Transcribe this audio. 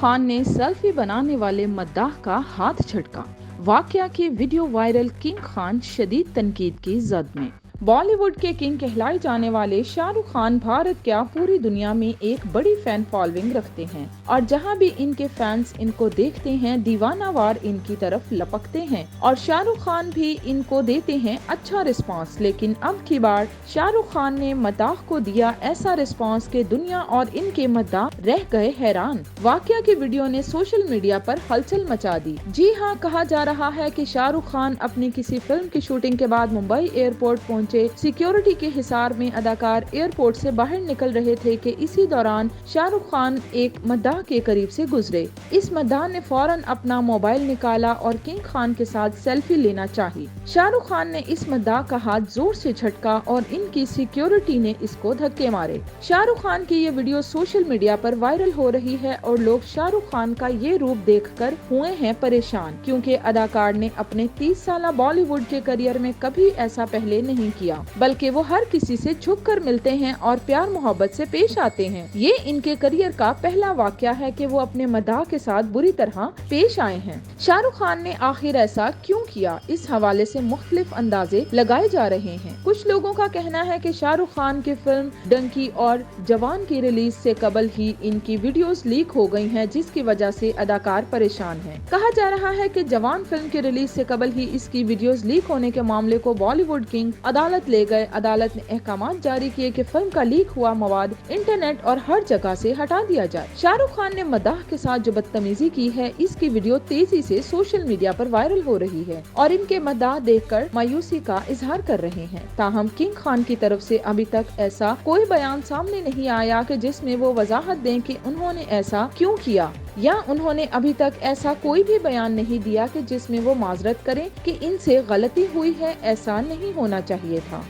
खान ने सेल्फी बनाने वाले मद्दाह का हाथ झटका। वाकया की वीडियो वायरल, किंग खान शदीद तनकीद की जद में। बॉलीवुड के किंग कहलाए जाने वाले शाहरुख खान भारत क्या पूरी दुनिया में एक बड़ी फैन फॉलोइंग रखते हैं और जहां भी इनके फैंस इनको देखते हैं दीवानावार इनकी तरफ लपकते हैं और शाहरुख खान भी इनको देते हैं अच्छा रिस्पांस। लेकिन अब की बार शाहरुख खान ने मद्दाह को दिया ऐसा रिस्पांस कि दुनिया और इनके मद्दाह रह गए हैरान। वाकया की वीडियो ने सोशल मीडिया पर हलचल मचा दी। जी हाँ, कहा जा रहा है कि शाहरुख खान अपनी किसी फिल्म की शूटिंग के बाद मुंबई एयरपोर्ट पहुंचे। सिक्योरिटी के हिसार में अदाकार एयरपोर्ट से बाहर निकल रहे थे कि इसी दौरान शाहरुख खान एक मद्दाह के करीब से गुजरे। इस मद्दाह ने फौरन अपना मोबाइल निकाला और किंग खान के साथ सेल्फी लेना चाही। शाहरुख खान ने इस मद्दाह का हाथ जोर से झटका और इनकी सिक्योरिटी ने इसको धक्के मारे। शाहरुख खान की ये वीडियो सोशल मीडिया पर वायरल हो रही है और लोग शाहरुख खान का ये रूप देखकर हुए हैं परेशान, क्योंकि अदाकार ने अपने 30 साल बॉलीवुड के करियर में कभी ऐसा पहले नहीं किया, बल्कि वो हर किसी से झुककर मिलते हैं और प्यार मोहब्बत से पेश आते हैं। ये इनके करियर का पहला वाकया है कि वो अपने मद्दाह के साथ बुरी तरह पेश आए हैं। शाहरुख खान ने आखिर ऐसा क्यों किया, इस हवाले से मुख्तलिफ अंदाजे लगाए जा रहे हैं। कुछ लोगों का कहना है कि शाहरुख खान की फिल्म डंकी और जवान की रिलीज से कबल ही इनकी वीडियोस लीक हो गई हैं, जिसकी वजह से अदाकार परेशान हैं। कहा जा रहा है कि जवान फिल्म की रिलीज से कबल ही इसकी वीडियोस लीक होने के मामले को बॉलीवुड किंग अदालत ले गए। अदालत ने अहकामात जारी किए कि फिल्म का लीक हुआ मवाद इंटरनेट और हर जगह से हटा दिया जाए। शाहरुख खान ने मद्दाह के साथ जो बदतमीजी की है, इसकी वीडियो तेजी से सोशल मीडिया पर वायरल हो रही है और इनके मद्दाह देखकर मायूसी का इजहार कर रहे हैं। ताहम किंग खान की तरफ से अभी तक ऐसा कोई बयान सामने नहीं आया कि जिसमें वो वजाहत दें कि उन्होंने ऐसा क्यों किया, या उन्होंने अभी तक ऐसा कोई भी बयान नहीं दिया कि जिसमें वो माजरत करें कि इनसे गलती हुई है, ऐसा नहीं होना चाहिए था।